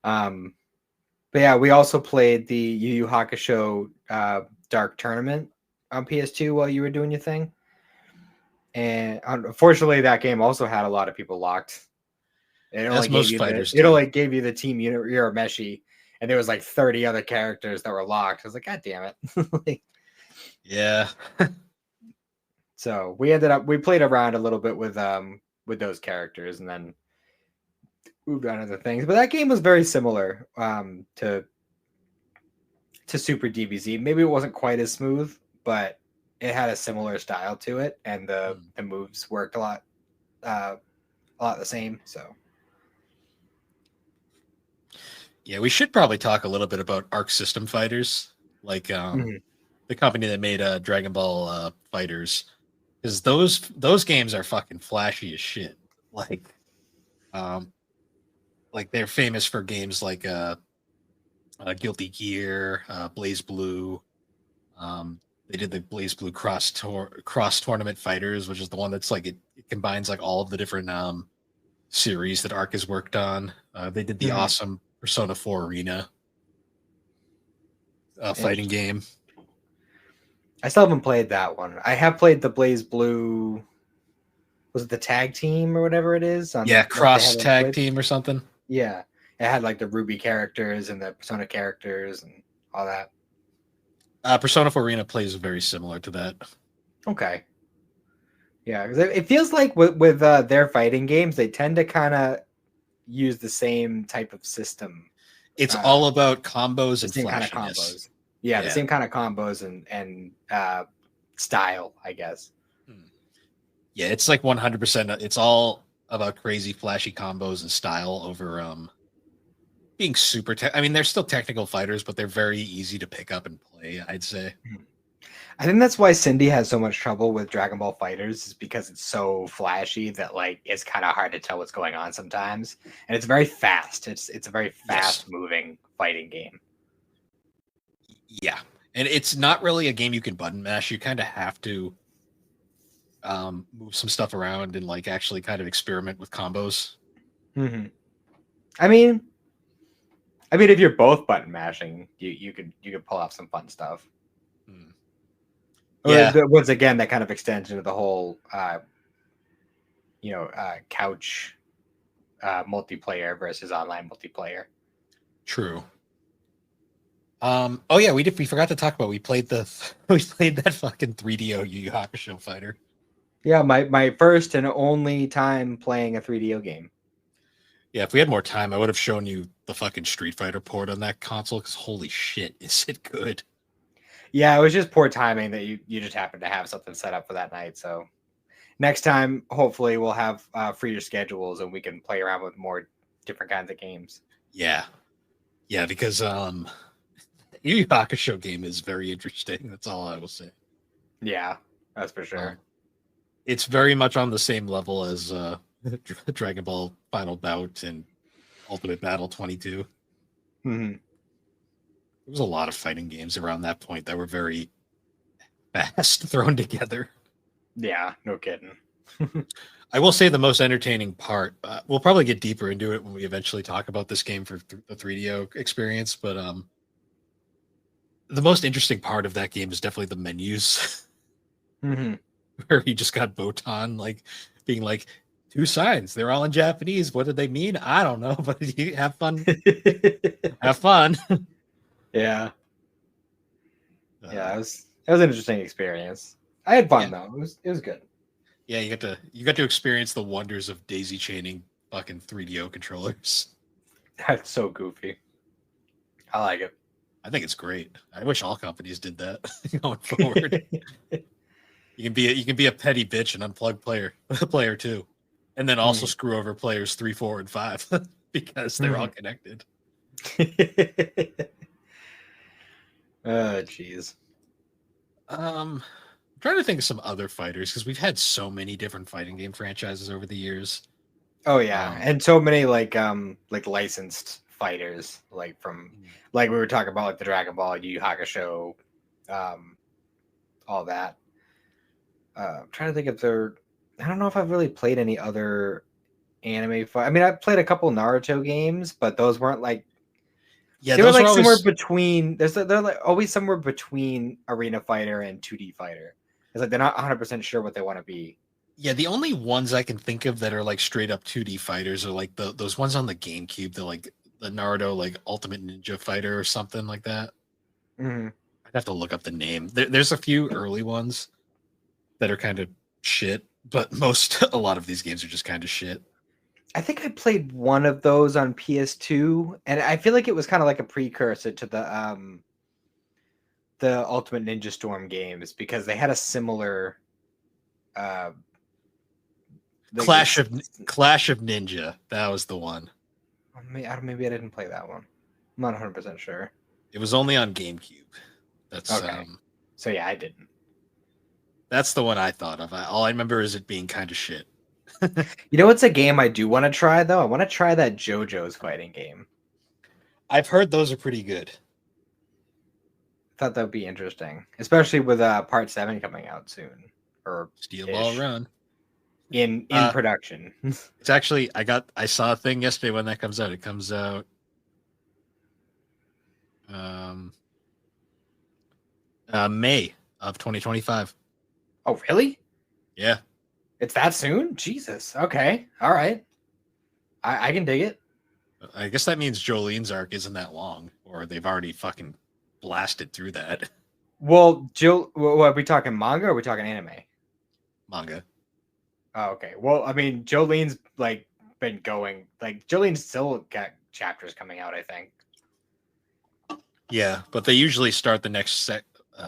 um, but yeah, we also played the Yu Yu Hakusho Dark Tournament on PS2 while you were doing your thing. And unfortunately, that game also had a lot of people locked. It only As gave most you fighters do. the team Urameshi, and there was like 30 other characters that were locked. I was like, God damn it! Like, Yeah. so we played around a little bit with those characters, and then moved on to other things. But that game was very similar to Super DBZ. Maybe it wasn't quite as smooth, but it had a similar style to it, and Hmm. the moves worked uh, a lot the same. So Yeah, we should probably talk a little bit about Arc System Fighters, like Mhm. the company that made Dragon Ball Fighters, because those games are fucking flashy as shit. Um, like they're famous for games like Guilty Gear, Blaze Blue. They did the Blaze Blue cross tournament fighters, which is the one that's like it combines like all of the different series that Arc has worked on. They did the Mhm. awesome Persona 4 Arena fighting Interesting. game. I still haven't played that one. I have played the Blaze Blue. was it the tag team or whatever it is on Yeah, that they have cross on tag Switch? team or something. Yeah, it had like the Ruby characters and the Persona characters and all that. Persona 4 Arena plays very similar to that. Okay, yeah, because it feels like with their fighting games, they tend to kind of use the same type of system, It's uh, all about combos the and same kind of flashiness. combos. Yeah, the Yeah. same kind of combos and style, I guess. Hmm. Yeah, it's like 100%. It's all about crazy, flashy combos and style over being super. I mean, they're still technical fighters, but they're very easy to pick up and play. I'd say. I think that's why Cindy has so much trouble with Dragon Ball Fighters, is because it's so flashy that like it's kind of hard to tell what's going on sometimes, and it's very fast. It's a very Yes. fast moving fighting game. Yeah, and it's not really a game you can button mash. You kind of have to move some stuff around and like actually kind of experiment with combos. Mm-hmm. I mean, if you're both button mashing, you could pull off some fun stuff. Hmm. Or Yeah, once again, that kind of extends into the whole, couch multiplayer versus online multiplayer. true. Oh yeah, we forgot to talk about. We played we played that fucking 3DO Yu Yu Hakusho fighter. Yeah, my first and only time playing a 3DO game. Yeah, if we had more time, I would have shown you the fucking Street Fighter port on that console. Because holy shit, is it good? Yeah, it was just poor timing that you just happened to have something set up for that night. So next time, hopefully, we'll have freer schedules and we can play around with more different kinds of games. Yeah, yeah, because Yu Yu Hakusho game is very interesting. That's all I will say. Yeah, that's for sure. It's very much on the same level as Dragon Ball Final Bout and Ultimate Battle 22. Mm-hmm. There was a lot of fighting games around that point that were very fast thrown together. Yeah, no kidding. I will say the most entertaining part. We'll probably get deeper into it when we eventually talk about this game for the 3DO experience. But the most interesting part of that game is definitely the menus, Mm-hmm. where you just got Botan like being like 2 signs. They're all in Japanese. What do they mean? I don't know. But you have fun. Have fun. Yeah. Yeah, it was an interesting experience. I had fun Yeah. though. It was good. Yeah, you got to experience the wonders of daisy chaining fucking 3DO controllers. That's so goofy. I like it. I think it's great. I wish all companies did that going forward. You can be a petty bitch and unplug player 2, and then also screw over players 3, 4, and 5 because they're all connected. Oh, jeez. I'm trying to think of some other fighters because we've had so many different fighting game franchises over the years. Oh yeah, and so many like licensed fighters, like from like we were talking about like the Dragon Ball, Yu Yu Hakusho, all that. I'm trying to think if there. I don't know if I've really played any other anime fight. I mean, I played a couple Naruto games, but those weren't like. Yeah, They were those like are somewhere always. between. They're like always somewhere between Arena Fighter and 2D Fighter. It's like they're not 100% sure what they want to be. Yeah, the only ones I can think of that are like straight up 2D fighters are like those ones on the GameCube, like the Naruto like Ultimate Ninja Fighter or something like that. Mm-hmm. I'd have to look up the name. There's a few early ones that are kind of shit, but a lot of these games are just kind of shit. I think I played one of those on PS2, and I feel like it was kind of like a precursor to the Ultimate Ninja Storm games because they had a similar uh like Clash of Ninja, that was the one. maybe I didn't play that one. I'm not 100% sure. It was only on GameCube. That's Okay. So yeah, I didn't. that's the one I thought of. All I remember is it being kind of shit. You know what's a game I do want to try though? I want to try that JoJo's fighting game. I've heard those are pretty good. Thought that would be interesting, especially with part 7 coming out soon or Steel Ball Run. in production. It's actually I saw a thing yesterday when that comes out. It comes out May of 2025. Oh, really? Yeah. It's that soon? Jesus. Okay. All right. I can dig it. I guess that means Jolene's arc isn't that long, or they've already fucking blasted through that Well, Jill, what are we talking manga or are we talking anime? manga. Oh, okay. Well, I mean, Jolene's like been going like Jolene's still got chapters coming out, I think. Yeah, but they usually start the next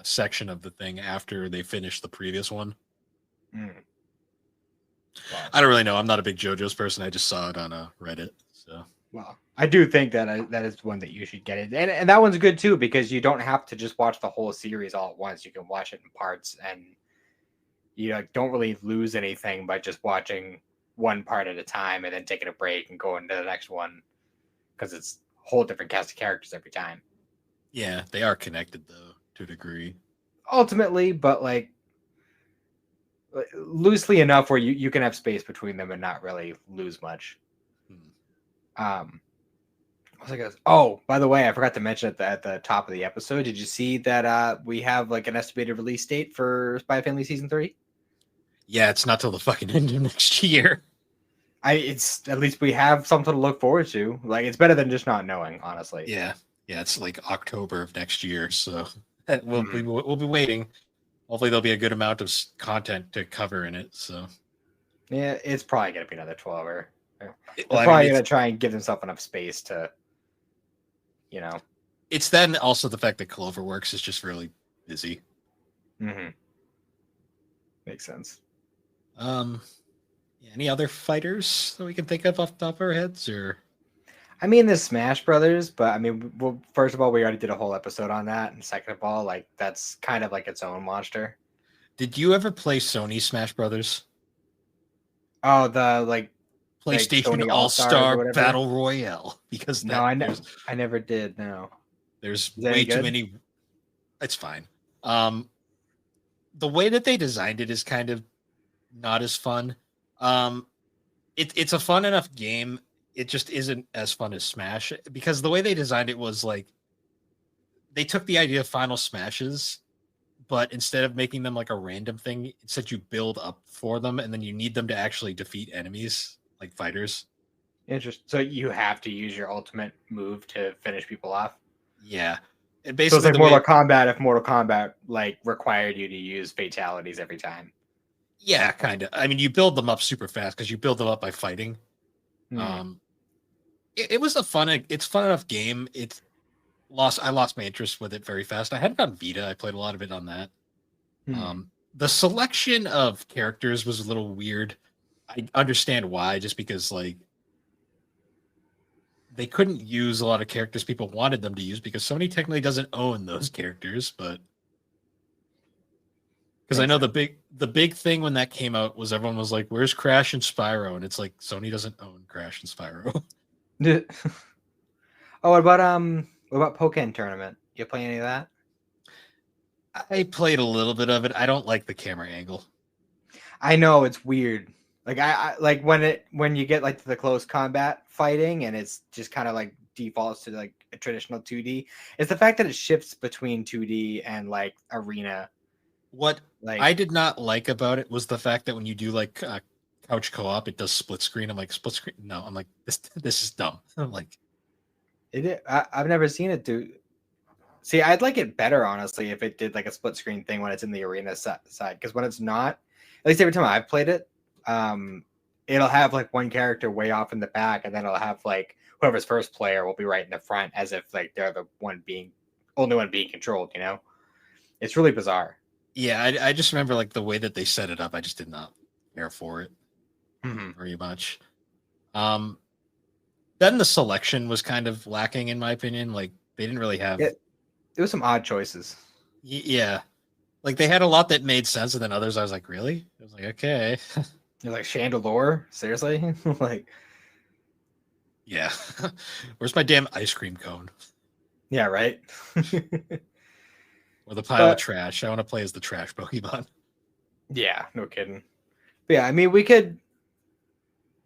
section of the thing after they finish the previous one. Mm. Well, I don't really know. I'm not a big JoJo's person. I just saw it on Reddit. So well, I do think that that is one that you should get it, and that one's good too because you don't have to just watch the whole series all at once. You can watch it in parts, and you like, don't really lose anything by just watching one part at a time and then taking a break and going to the next one because it's a whole different cast of characters every time. yeah, they are connected though to a degree. Ultimately, but like loosely enough where you can have space between them and not really lose much. Um, what was I gonna? Oh, by the way, I forgot to mention at the top of the episode. Did you see that we have like an estimated release date for Spy Family season 3? Yeah, it's not till the fucking end of next year. It's at least we have something to look forward to. Like it's better than just not knowing, honestly. Yeah, yeah, it's like October of next year, so we'll be waiting. Hopefully, there'll be a good amount of content to cover in it. So Yeah, it's probably gonna be another 12 or they're well, probably gonna try and give themselves enough space to, you know. it's then also the fact that Cloverworks is just really busy. Mm-hmm. Makes sense. Any other fighters that we can think of off the top of our heads, or I mean, there's Smash Brothers, but I mean, well, first of all, we already did a whole episode on that, and second of all, like that's kind of like its own monster. did you ever play Sony Smash Brothers? Oh, the like PlayStation Sony All All-Stars or Star whatever. Battle Royale, because No, I never did. No, there's is that way any too good? many. It's fine. The way that they designed it is kind of not as fun. Um, it's a fun enough game. It just isn't as fun as Smash because the way they designed it was like they took the idea of Final Smashes, but instead of making them like a random thing, instead you build up for them and then you need them to actually defeat enemies like fighters. Interesting. So you have to use your ultimate move to finish people off. Yeah. And So it's basically like the Mortal way Kombat if Mortal Kombat like required you to use fatalities every time. yeah, kind of. I mean, you build them up super fast because you build them up by fighting. Hmm. Um, it was it's fun enough game. I lost my interest with it very fast. I had it on Vita. I played a lot of it on that. Hmm. The selection of characters was a little weird. I understand why, just because like they couldn't use a lot of characters people wanted them to use because Sony technically doesn't own those characters, but because I Makes know sense. the big thing when that came out was everyone was like, "Where's Crash and Spyro?" And it's like Sony doesn't own Crash and Spyro. Oh, what about Pokken Tournament? You play any of that? I played a little bit of it. I don't like the camera angle. I know it's weird. Like I like when you get like to the close combat fighting and it's just kind of like defaults to like a traditional 2D. It's the fact that it shifts between 2D and like arena. What Like I did not like about it was the fact that when you do like couch co-op, it does split screen. I'm like split screen. No, I'm like this is dumb. I'm like I've never seen it do. See, I'd like it better honestly if it did like a split screen thing when it's in the arena side because when it's not, at least every time I've played it, it'll have like one character way off in the back, and then it'll have like whoever's first player will be right in the front, as if like they're the only one being controlled. You know, it's really bizarre. yeah, I just remember like the way that they set it up. I just did not care for it Mm-hmm. very much. Um, then the selection was kind of lacking in my opinion. Like they didn't really have There was some odd choices. yeah, like they had a lot that made sense, and then others I was like, really? I was like, okay, You're like Chandelure, seriously? Like, yeah. Where's my damn ice cream cone yeah, right. or the pile of But trash? I want to play as the trash Pokemon. yeah, no kidding. But yeah, I mean, we could.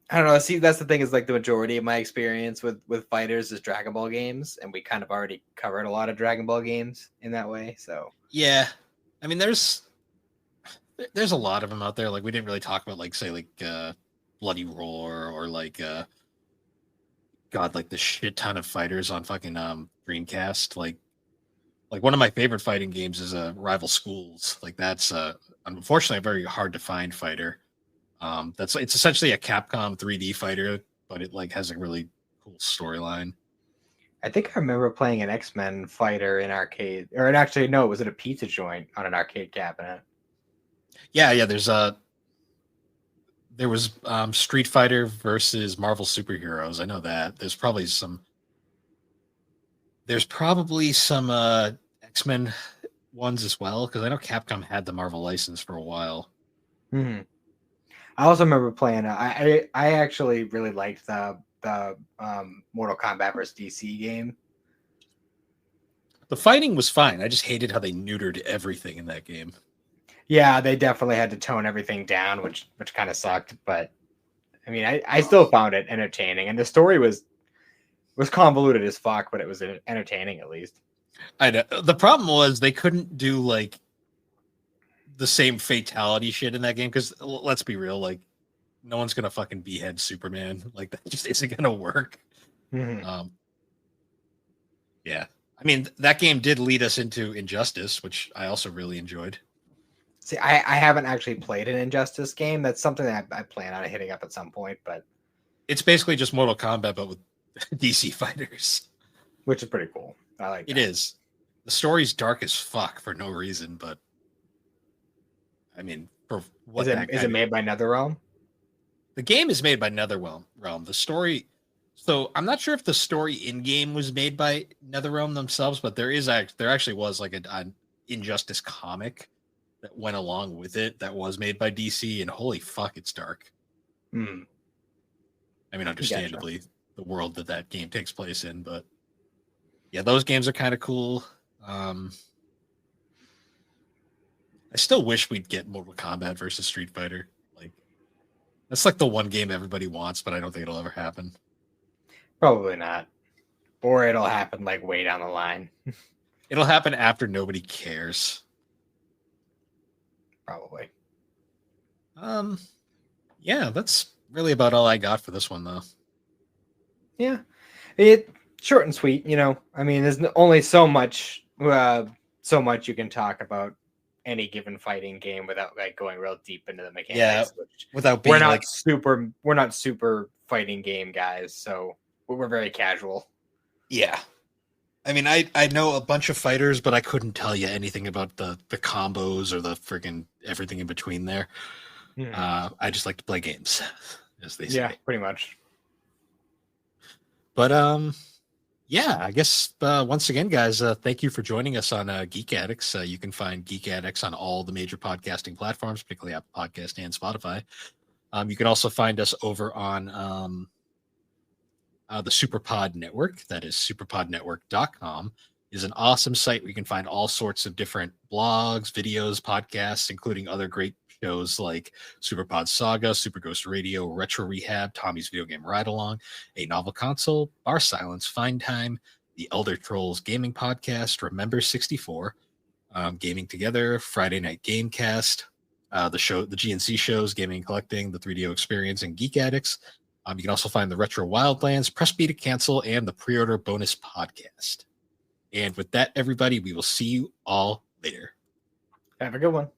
I don't know. See, that's the thing is like the majority of my experience with fighters is Dragon Ball games, and we kind of already covered a lot of Dragon Ball games in that way. So Yeah, I mean, there's There's a lot of them out there. Like we didn't really talk about like say like Bloody Roar or like God, like the shit ton of fighters on fucking Dreamcast. Like one of my favorite fighting games is Rival Schools. Like that's unfortunately a very hard to find fighter. That's it's essentially a Capcom 3D fighter, but it like has a really cool storyline. I think I remember playing an X-Men fighter in arcade, or it actually no, it was at a pizza joint on an arcade cabinet. Yeah, yeah. There was Street Fighter versus Marvel superheroes. I know that. There's probably some X-Men ones as well because I know Capcom had the Marvel license for a while. Hmm. I also remember playing. I actually really liked the Mortal Kombat vs DC game. The fighting was fine. I just hated how they neutered everything in that game. Yeah, they definitely had to tone everything down, which kind of sucked. But I mean, I still found it entertaining, and the story was convoluted as fuck, but it was entertaining at least. I know. The problem was they couldn't do like the same fatality shit in that game because let's be real, like no one's gonna fucking behead Superman. Like that just isn't gonna work. Mhm. Um, yeah, I mean that game did lead us into Injustice, which I also really enjoyed. See, I haven't actually played an Injustice game. That's something that I plan on hitting up at some point, but It's basically just Mortal Kombat, but with DC fighters. which is pretty cool. I like It that. is. The story's dark as fuck for no reason, but I mean, for Is what it that is it kind of made by NetherRealm? the game is made by NetherRealm. The story, so I'm not sure if the story in game was made by NetherRealm themselves, but there actually was like an Injustice comic that went along with it that was made by DC, and holy fuck, it's dark. Hmm. I mean, Gotcha. understandably, the world that game takes place in, but yeah, those games are kind of cool. Um, I still wish we'd get Mortal Kombat versus Street Fighter. Like that's like the one game everybody wants, but I don't think it'll ever happen. Probably not. Or it'll happen like way down the line. It'll happen after nobody cares. Probably. Um, yeah, that's really about all I got for this one, though. Yeah. It short and sweet, you know. I mean, there's only so much you can talk about any given fighting game without like going real deep into the Yeah, mechanics. Which without being like, we're not super fighting game guys, so we're very casual. yeah. I mean, I know a bunch of fighters, but I couldn't tell you anything about the combos or the friggin' everything in between there. Hmm. I just like to play games, as they Yeah, say. pretty much. But yeah, I guess once again, guys, thank you for joining us on Geek Addicts. You can find Geek Addicts on all the major podcasting platforms, particularly Apple Podcast and Spotify. You can also find us over on the Superpod Network. That is superpodnetwork.com. Is an awesome site where you can find all sorts of different blogs, videos, podcasts, including other great shows like Superpod Saga, Super Ghost Radio, Retro Rehab, Tommy's Video Game Ride Along, A Novel Console, Bar Silence, Find Time, the Elder Trolls Gaming Podcast, Remember 64, Gaming Together, Friday Night Gamecast, the GNC shows, Gaming and Collecting, the 3DO Experience, and Geek Addicts. You can also find the Retro Wildlands, Press B to Cancel, and the Pre-Order Bonus Podcast. And with that, everybody, we will see you all later. Have a good one.